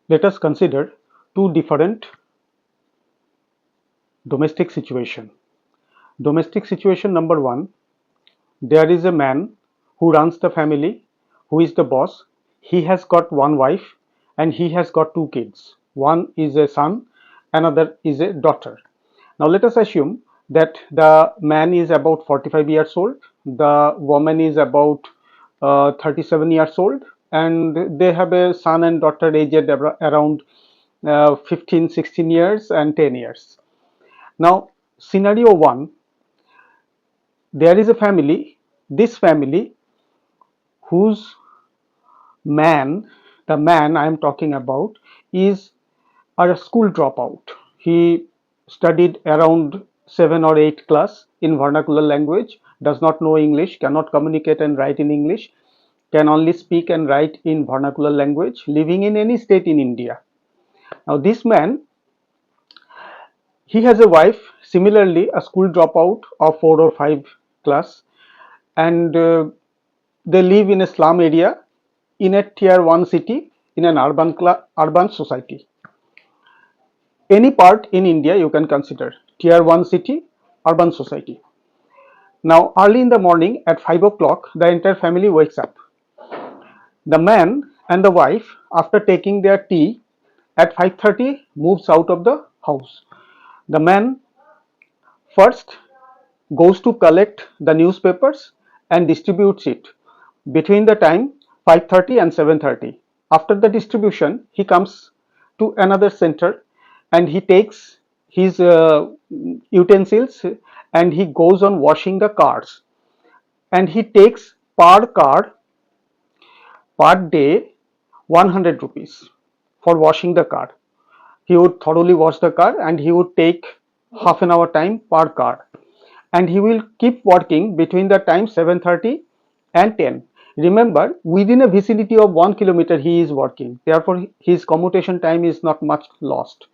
Let us consider two different domestic situation. Domestic situation number one, there is a man who runs the family, who is the boss. He has got one wife and he has got two kids. One is a son, another is a daughter. Now let us assume that the man is about 45 years old, the woman is about 37 years old, and they have a son and daughter aged around 15, 16 years and 10 years. Now, scenario one, there is a family, this family whose man, the man I am talking about, is a school dropout. He studied around 7 or 8 class in vernacular language, does not know English, cannot communicate and write in English, can only speak and write in vernacular language, living in any state in India. Now, this man, he has a wife, similarly a school dropout of 4 or 5 class, and they live in a slum area in a tier 1 city in an urban society. Any part in India you can consider tier 1 city, urban society. Now, early in the morning at 5 o'clock, the entire family wakes up. The man and the wife, after taking their tea at 5:30, moves out of the house. The man first goes to collect the newspapers and distributes it between the time 5:30 and 7:30. After the distribution, he comes to another center and he takes his utensils and he goes on washing the cars, and he takes per car per day 100 rupees for washing the car. He would thoroughly wash the car and he would take half an hour time per car, and he will keep working between the time 7:30 and 10. Remember, within a vicinity of 1 kilometer he is working, therefore his commutation time is not much lost.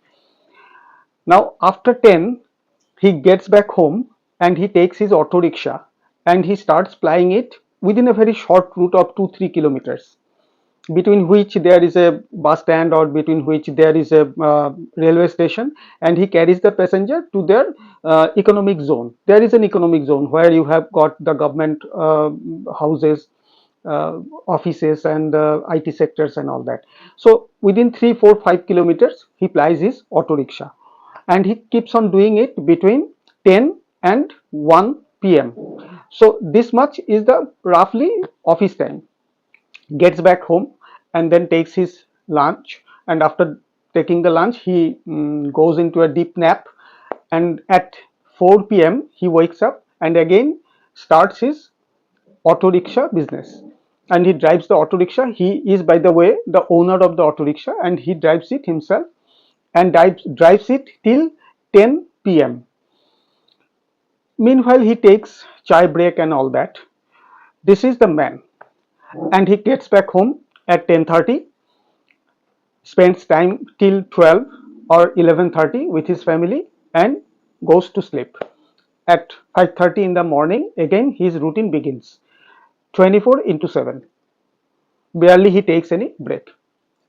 Now after 10 he gets back home and he takes his auto rickshaw and he starts plying it within a very short route of 2-3 kilometers, between which there is a bus stand or between which there is a railway station, and he carries the passenger to their economic zone. There is an economic zone where you have got the government houses, offices and IT sectors and all that. So within 3, 4, 5 kilometers he plies his auto rickshaw, and he keeps on doing it between 10 and 1 p.m. So this much is the roughly office time. Gets back home and then takes his lunch, and after taking the lunch he goes into a deep nap, and at 4 p.m. he wakes up and again starts his auto rickshaw business, and he drives the auto rickshaw. He is, by the way, the owner of the auto rickshaw, and he drives it himself and drives it till 10 p.m. Meanwhile he takes chai break and all that. This is the man, and he gets back home at 10:30, spends time till 12 or 11:30 with his family and goes to sleep. At 5:30 in the morning again his routine begins, 24 into 7. Barely he takes any break.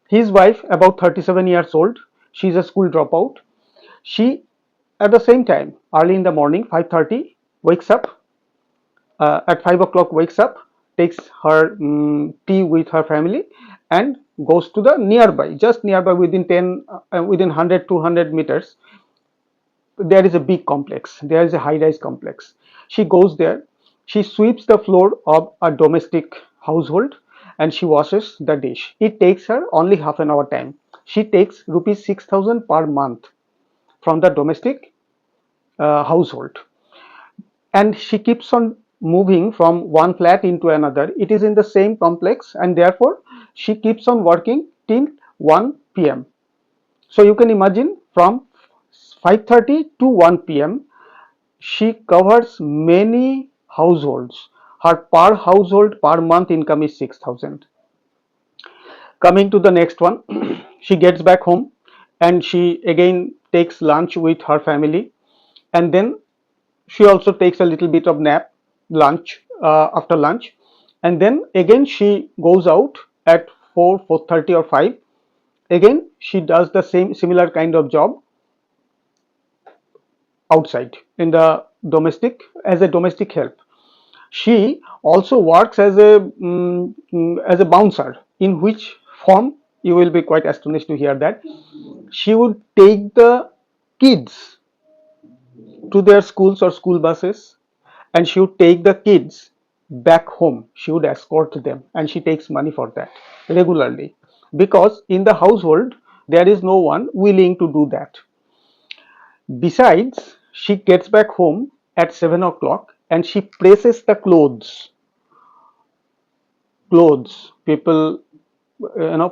His wife, about 37 years old, she's a school dropout. She, at the same time, early in the morning, 5:30, wakes up, at 5 o'clock wakes up, takes her tea with her family and goes to the nearby, just nearby, within 10, within 100, 200 meters, there is a big complex, there is a high-rise complex. She goes there, she sweeps the floor of a domestic household and she washes the dish. It takes her only half an hour time. She takes rupees 6,000 per month from the domestic household, and she keeps on moving from one flat into another. It is in the same complex, and therefore she keeps on working till 1 p.m. So you can imagine, from 5:30 to 1 p.m. she covers many households. Her per household per month income is 6,000. Coming to the next one, she gets back home and she again takes lunch with her family, and then she also takes a little bit of nap, lunch, after lunch, and then again she goes out at 4, 4:30 or 5 Again, she does the similar kind of job outside in the domestic, as a domestic help. She also works as a bouncer, in which form you will be quite astonished to hear that she would take the kids to their schools or school buses, and she would take the kids back home. She would escort them, and she takes money for that regularly, because in the household there is no one willing to do that. Besides, she gets back home at 7 o'clock and she presses the clothes people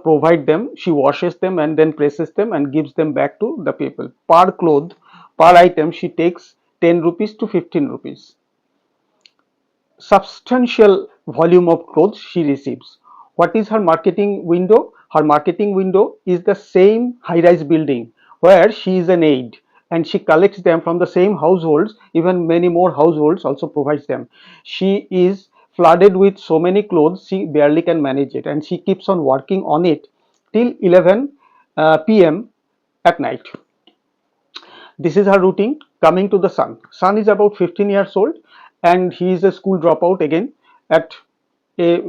provide them. She washes them and then presses them and gives them back to the people. Per cloth, per item, she takes 10 rupees to 15 rupees. Substantial volume of clothes she receives. What is her marketing window? Her marketing window is the same high-rise building where she is an aide, and she collects them from the same households. Even many more households also provides them. She is flooded with so many clothes, she barely can manage it, and she keeps on working on it till 11 p.m. at night. This is her routine. Coming to the son. Son is about 15 years old, and he is a school dropout again. At a,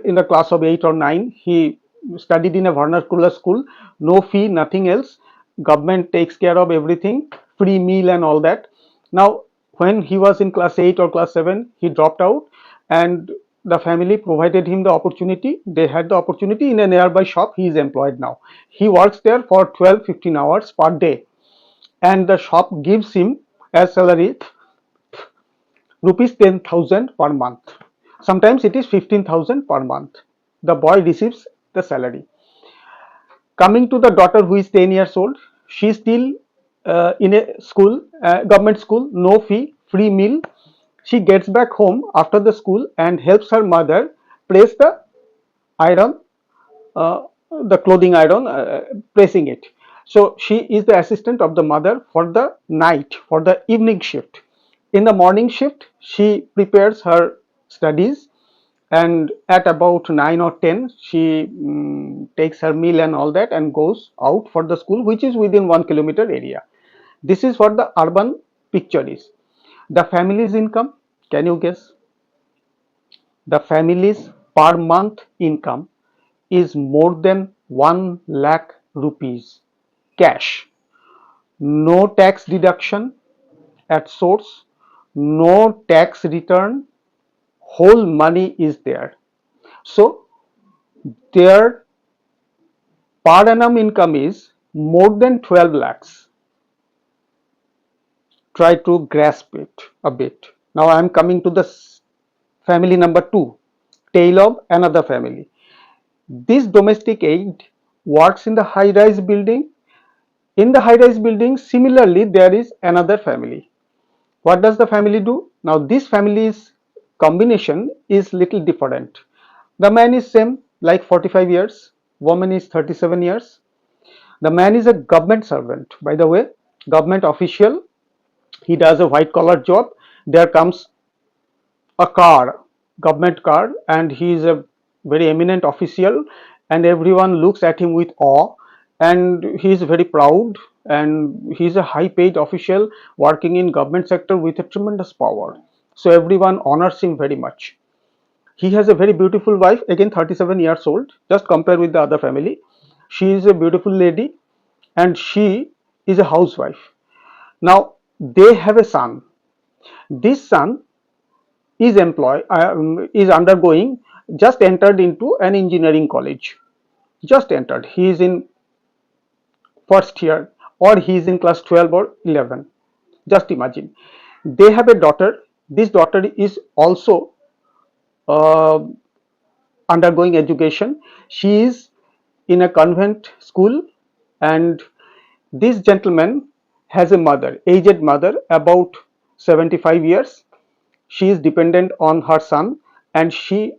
in the class of 8 or 9, he studied in a vernacular school. No fee, nothing else. Government takes care of everything, free meal and all that. Now, when he was in class 8 or class 7, he dropped out, and the family provided him the opportunity. They had the opportunity in a nearby shop. He is employed now. He works there for 12-15 hours per day, and the shop gives him as salary rupees 10,000 per month. Sometimes it is 15,000 per month. The boy receives the salary. Coming to the daughter who is 10 years old, she is still in a school, government school, no fee, free meal. She gets back home after the school and helps her mother press the iron, uh, the clothing iron, pressing it. So she is the assistant of the mother for the night, for the evening shift. In the morning shift, she prepares her studies, and at about 9 or 10, she takes her meal and all that and goes out for the school, which is within 1 kilometer area. This is what the urban picture is. The family's income, can you guess? The family's per month income is more than 1 lakh rupees cash. No tax deduction at source, no tax return, whole money is there. So their per annum income is more than 12 lakhs. Try to grasp it a bit. Now I am coming to the family number 2, tale of another family. This domestic aid works in the high-rise building. In the high-rise building, similarly, there is another family. What does the family do? Now, this family's combination is little different. The man is same, like 45 years. Woman is 37 years. The man is a government servant, by the way, government official. He does a white collar job. There comes a car, government car, and he is a very eminent official, and everyone looks at him with awe, and he is very proud, and he is a high paid official working in government sector with a tremendous power. So everyone honors him very much. He has a very beautiful wife, again 37 years old. Just compare with the other family. She is a beautiful lady, and she is a housewife. Now they have a son. This son is undergoing, just entered into an engineering college. Just entered. He is in first year, or he is in class 12 or 11. Just imagine. They have a daughter. This daughter is also uh, undergoing education. She is in a convent school, and this gentleman has a mother, aged mother, about 75 years. She is dependent on her son, and she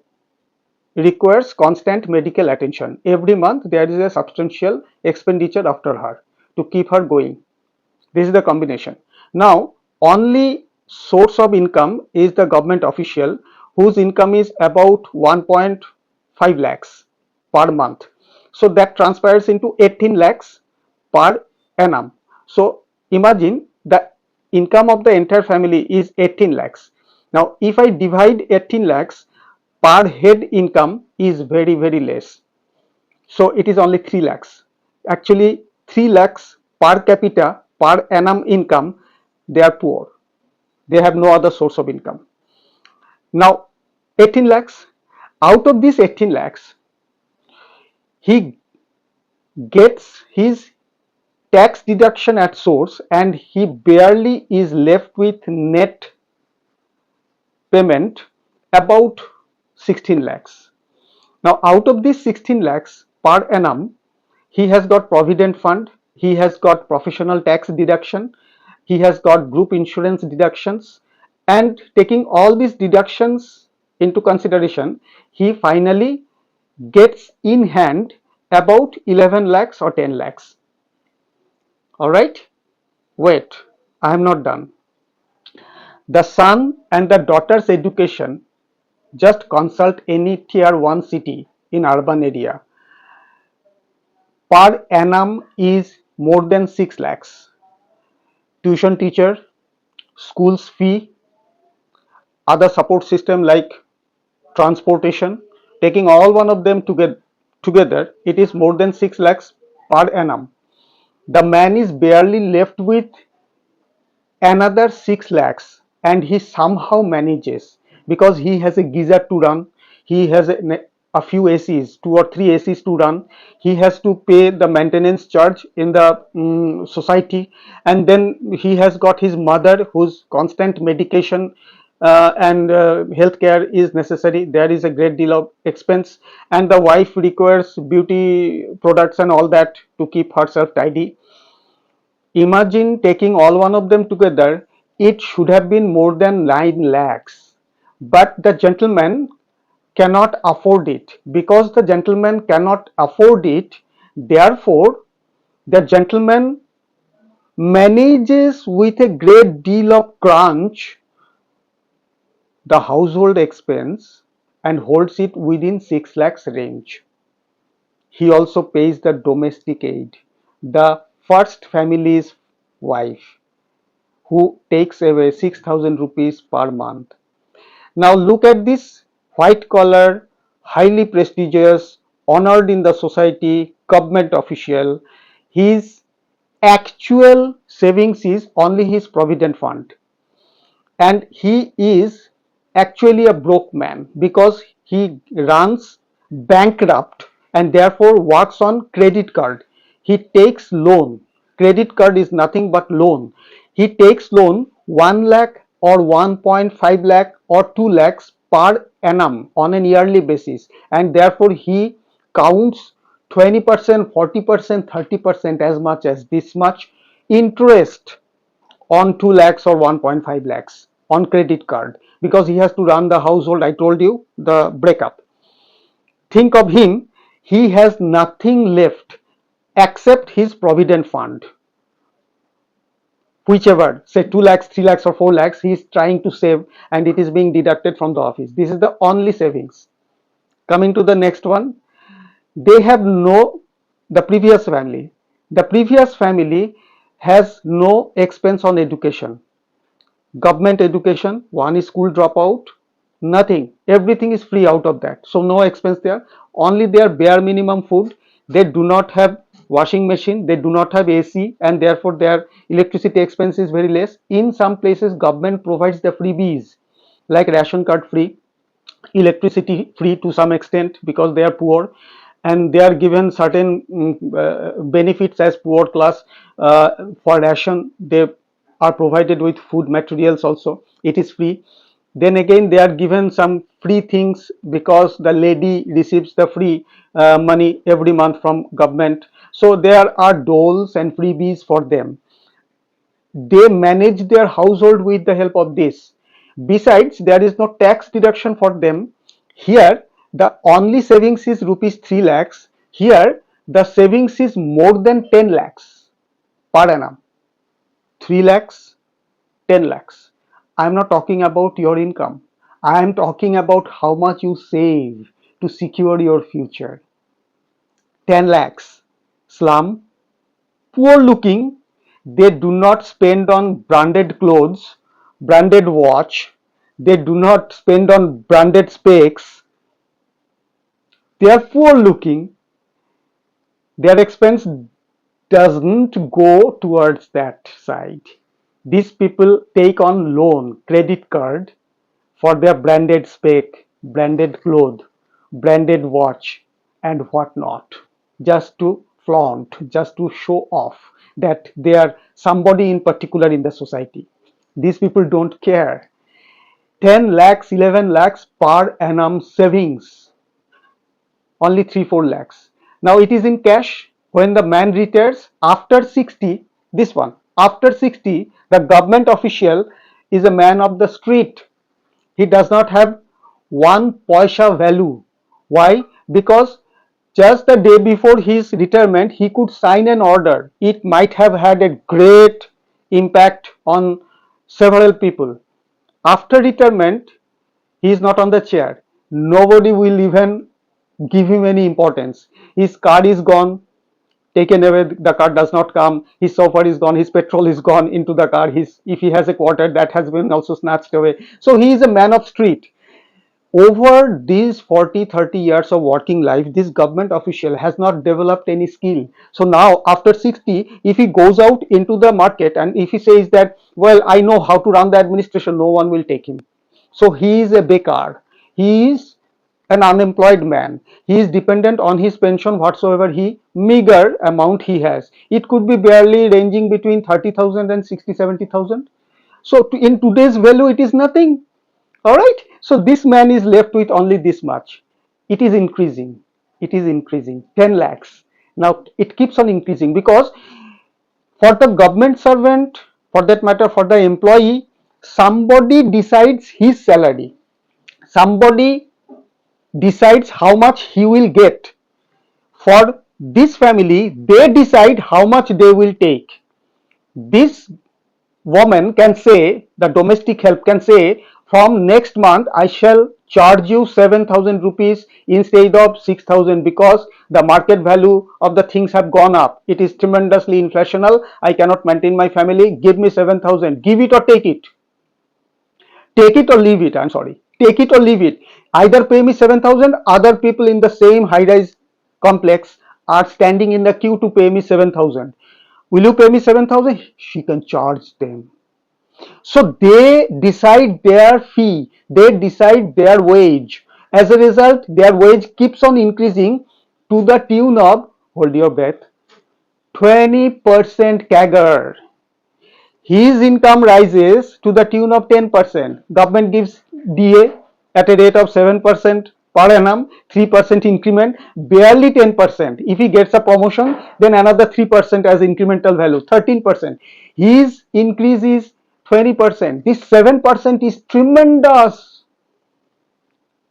requires constant medical attention. Every month there is a substantial expenditure after her to keep her going. This is the combination. Now, only source of income is the government official, whose income is about 1.5 lakhs per month. So that transpires into 18 lakhs per annum. So imagine the income of the entire family is 18 lakhs. Now if I divide 18 lakhs, per head income is very less. So it is only 3 lakhs. Actually 3 lakhs per capita per annum income, they are poor. They have no other source of income. Now 18 lakhs, out of this 18 lakhs, he gets his tax deduction at source and he barely is left with net payment about 16 lakhs. Now out of this 16 lakhs per annum, he has got provident fund, he has got professional tax deduction, he has got group insurance deductions, and taking all these deductions into consideration, he finally gets in hand about 11 lakhs or 10 lakhs. All right, wait, I am not done. The son and the daughter's education, just consult any tier 1 city in urban area, per annum is more than 6 lakhs. Tuition teacher, school's fee, other support system like transportation, taking all one of them together, it is more than 6 lakhs per annum. The man is barely left with another 6 lakhs and he somehow manages because he has a geyser to run, he has a few ACs, 2 or 3 ACs to run, he has to pay the maintenance charge in the society, and then he has got his mother whose constant medication and healthcare is necessary. There is a great deal of expense, and the wife requires beauty products and all that to keep herself tidy. Imagine taking all one of them together, it should have been more than 9 lakhs. But the gentleman cannot afford it. Because the gentleman cannot afford it, therefore, the gentleman manages with a great deal of crunch the household expense and holds it within 6 lakhs range. He also pays the domestic aid, the first family's wife, who takes away 6,000 rupees per month. Now look at this white collar, highly prestigious, honored in the society, government official. His actual savings is only his provident fund, and he is actually a broke man because he runs bankrupt and therefore works on credit card. He takes loan. Credit card is nothing but loan. He takes loan 1 lakh or 1.5 lakh or 2 lakhs per annum on an yearly basis, and therefore he counts 20%, 40%, 30%, as much as this much interest on 2 lakhs or 1.5 lakhs on credit card because he has to run the household. I told you the breakup. Think of him, he has nothing left except his provident fund, whichever, say 2 lakhs, 3 lakhs, or 4 lakhs, he is trying to save and it is being deducted from the office. This is the only savings. Coming to the next one, they have no, the previous family has no expense on education. Government education, one is school dropout, nothing, everything is free out of that, so no expense there, only their bare minimum food. They do not have washing machine, they do not have AC, and therefore their electricity expense is very less. In some places government provides the freebies like ration card free, electricity free to some extent because they are poor, and they are given certain benefits as poor class. For ration they are provided with food materials also, it is free. Then again they are given some free things because the lady receives the free money every month from government, so there are doles and freebies for them. They manage their household with the help of this. Besides, there is no tax deduction for them. Here, the only savings is rupees 3 lakhs. Here, the savings is more than 10 lakhs per annum. 3 lakhs, 10 lakhs. I am not talking about your income. I am talking about how much you save to secure your future. 10 lakhs. Slum, poor looking, they do not spend on branded clothes, branded watch, they do not spend on branded specs, they are poor looking, their expense doesn't go towards that side. These people take on loan, credit card for their branded spec, branded cloth, branded watch, and whatnot, just to flaunt, just to show off that they are somebody in particular in the society. These people don't care. 10 lakhs, 11 lakhs per annum savings, only 3-4 lakhs. Now it is in cash. When the man retires after 60, this one, after 60, the government official is a man of the street. He does not have one paisa value. Why? Because just the day before his retirement, he could sign an order. It might have had a great impact on several people. After retirement, he is not on the chair. Nobody will even give him any importance. His card is gone, taken away, the car does not come, his sofa is gone, his petrol is gone into the car, his, if he has a quarter, that has been also snatched away. So he is a man of street. Over these 40-30 years of working life, this government official has not developed any skill. So now after 60, if he goes out into the market and if he says that, well, I know how to run the administration, no one will take him. So he is a bekar, he is an unemployed man, he is dependent on his pension, whatsoever he meager amount he has. It could be barely ranging between 30,000 and 60-70,000. So in today's value, it is nothing. All right. So this man is left with only this much. It is increasing. It is increasing. 10 lakhs. Now it keeps on increasing because for the government servant, for that matter, for the employee, somebody decides his salary. Somebody decides how much he will get. For this family, they decide how much they will take. This woman can say, the domestic help can say, from next month I shall charge you 7,000 rupees instead of 6,000 because the market value of the things have gone up. It is tremendously inflational. I cannot maintain my family. Give me 7,000. Give it or take it. Take it or leave it. I'm sorry. Take it or leave it. Either pay me 7,000. Other people in the same high-rise complex are standing in the queue to pay me 7,000. Will you pay me 7,000? She can charge them. So they decide their fee, they decide their wage. As a result, their wage keeps on increasing to the tune of, hold your breath, 20% CAGR. His income rises to the tune of 10%. Government gives DA at a rate of 7% per annum, 3% increment, barely 10%. If he gets a promotion, then another 3% as incremental value, 13%. His increase is 20%. This 7% is tremendous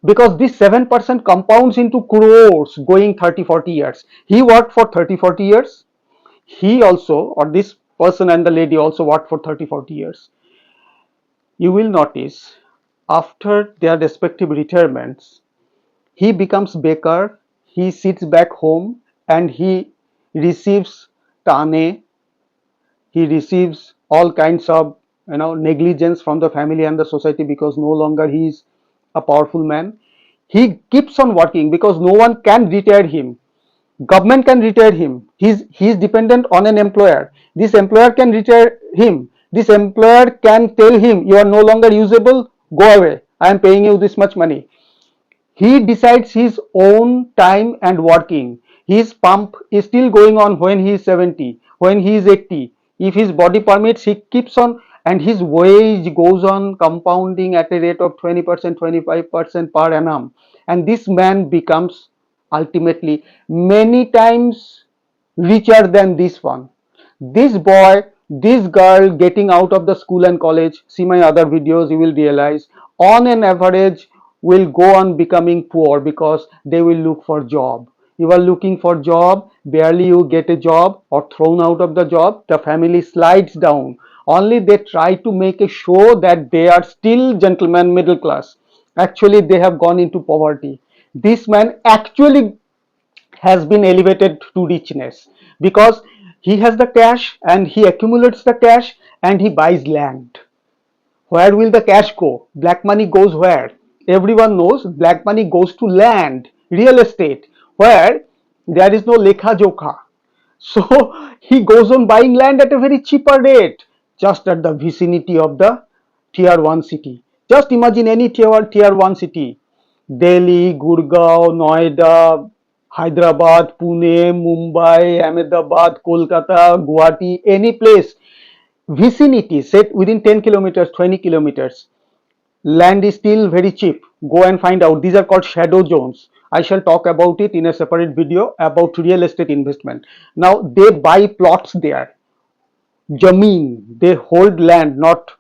because this 7% compounds into crores going 30-40 years. He worked for 30-40 years. He also, or this person and the lady also worked for 30-40 years. You will notice after their respective retirements, he becomes bekar, he sits back home and he receives tane, he receives all kinds of negligence from the family and the society because no longer he is a powerful man. He keeps on working because no one can retire him. Government can retire him. He is dependent on an employer. This employer can retire him. This employer can tell him, you are no longer usable, go away, I am paying you this much money. He decides his own time and working. His pump is still going on when he is 70, when he is 80. If his body permits, he keeps on, and his wage goes on compounding at a rate of 20%, 25% per annum. And this man becomes ultimately many times richer than this one. This boy, this girl getting out of the school and college, see my other videos, you will realize on an average will go on becoming poor because they will look for job. You are looking for job, barely you get a job or thrown out of the job, the family slides down. Only they try to make a show that they are still gentlemen middle class. Actually they have gone into poverty. This man actually has been elevated to richness because he has the cash and he accumulates the cash and he buys land. Where will the cash go? Black money goes where? Everyone knows black money goes to land, real estate, where there is no lekha jokha. So he goes on buying land at a very cheaper rate, just at the vicinity of the tier 1 city. Just imagine any tier 1 city, Delhi, Gurgaon, Noida, Hyderabad, Pune, Mumbai, Ahmedabad, Kolkata, Guwahati, any place, vicinity, set within 10 kilometers, 20 kilometers, land is still very cheap. Go and find out. These are called shadow zones. I shall talk about it in a separate video about real estate investment. Now they buy plots there, jameen, they hold land, not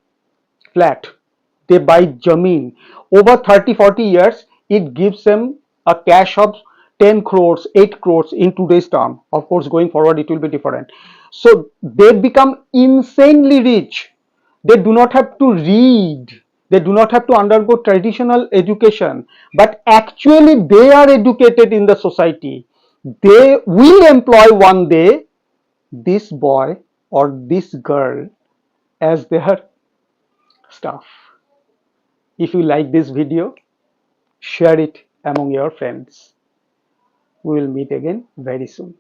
flat. They buy jameen. Over 30-40 years, it gives them a cash of 10 crores, 8 crores in today's term. Of course, going forward, it will be different. So they become insanely rich. They do not have to read. They do not have to undergo traditional education, but actually they are educated in the society. They will employ one day this boy or this girl as their staff. If you like this video, share it among your friends. We will meet again very soon.